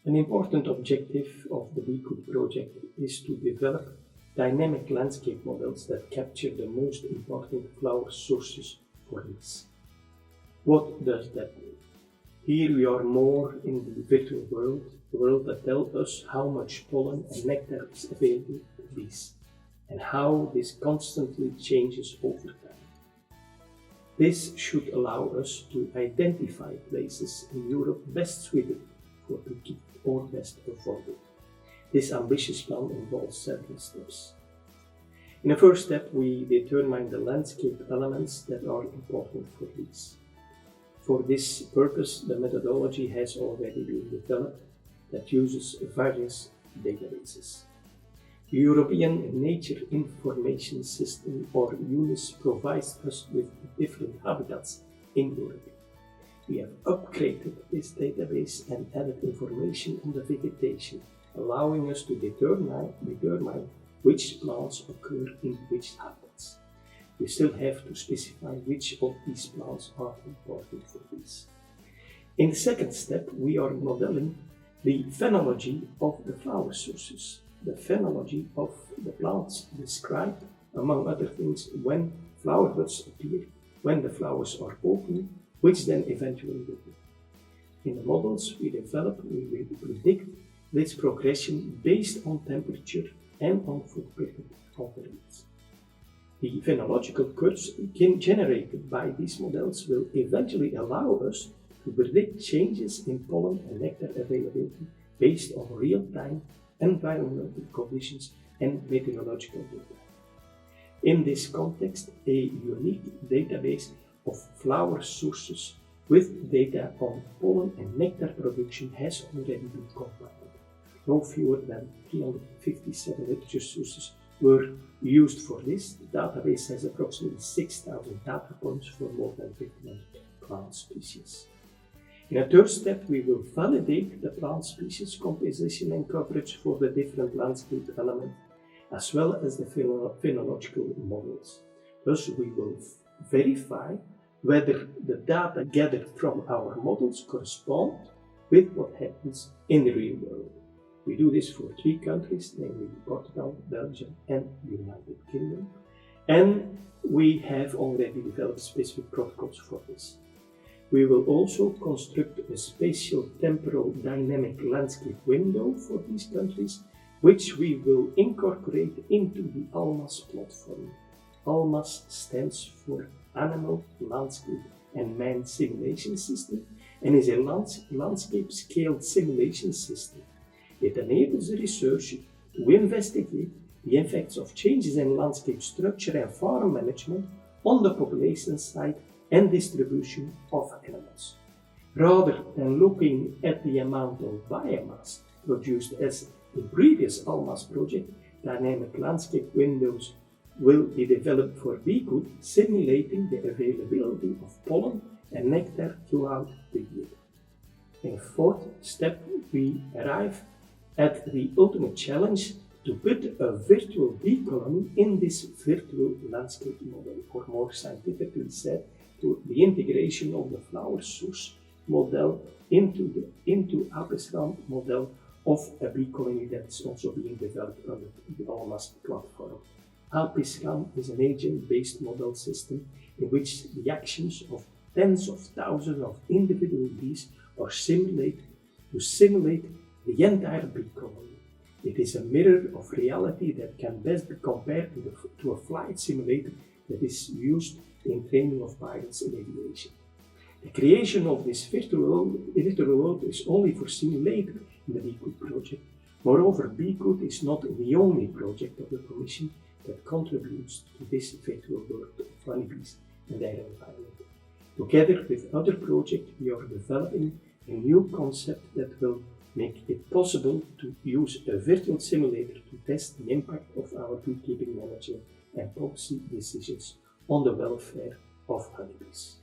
An important objective of the BeeCool project is to develop dynamic landscape models that capture the most important flower sources for bees. What does that mean? Here we are more in the virtual world, the world that tells us how much pollen and nectar is available to bees, and how this constantly changes over time. This should allow us to identify places in Europe best suited for beekeeping or best avoided. This ambitious plan involves several steps. In the first step, we determine the landscape elements that are important for bees. For this purpose, the methodology has already been developed that uses various databases. The European Nature Information System, or UNIS, provides us with different habitats in Europe. We have upgraded this database and added information on the vegetation, allowing us to determine which plants occur in which habitats. We still have to specify which of these plants are important for bees. In the second step, we are modeling the phenology of the flower sources. The phenology of the plants describe, among other things, when flower buds appear, when the flowers are open, which then eventually open. In the models we develop, we will predict this progression based on temperature and on footprint patterns. The phenological curves generated by these models will eventually allow us to predict changes in pollen and nectar availability based on real-time environmental conditions and meteorological data. In this context, a unique database of flower sources with data on pollen and nectar production has already been compiled. No fewer than 357 literature sources were used for this. The database has approximately 6,000 data points for more than 1,500 plant species. In a third step, we will validate the plant species composition and coverage for the different landscape elements, as well as the phenological models. Thus, we will verify whether the data gathered from our models correspond with what happens in the real world. We do this for 3 countries, namely Portugal, Belgium, and the United Kingdom, and we have already developed specific protocols for this. We will also construct a spatial temporal dynamic landscape window for these countries, which we will incorporate into the ALMAS platform. ALMAS stands for Animal, Landscape and Man Simulation System and is a landscape scaled simulation system. It enables the researcher to investigate the effects of changes in landscape structure and farm management on the population side and distribution of animals. Rather than looking at the amount of biomass produced as in previous ALMAS project, dynamic landscape windows will be developed for BeeCool, simulating the availability of pollen and nectar throughout the year. In the fourth step, we arrive at the ultimate challenge to put a virtual bee colony in this virtual landscape model, or more scientifically said, to the integration of the flower source model into ApisRAM model of a bee colony that is also being developed under the ALMAS platform. ApisRAM is an agent-based model system in which the actions of tens of thousands of individual bees are simulated to simulate the entire bee colony. It is a mirror of reality that can best be compared to a flight simulator that is used in training of pilots in aviation. The creation of this virtual world is only for simulator in the BeeCool project. Moreover, BeeCool is not the only project of the Commission that contributes to this virtual world of honeybees and their environment. Together with other projects, we are developing a new concept that will make it possible to use a virtual simulator to test the impact of our beekeeping management and policy decisions on the welfare of honeybees.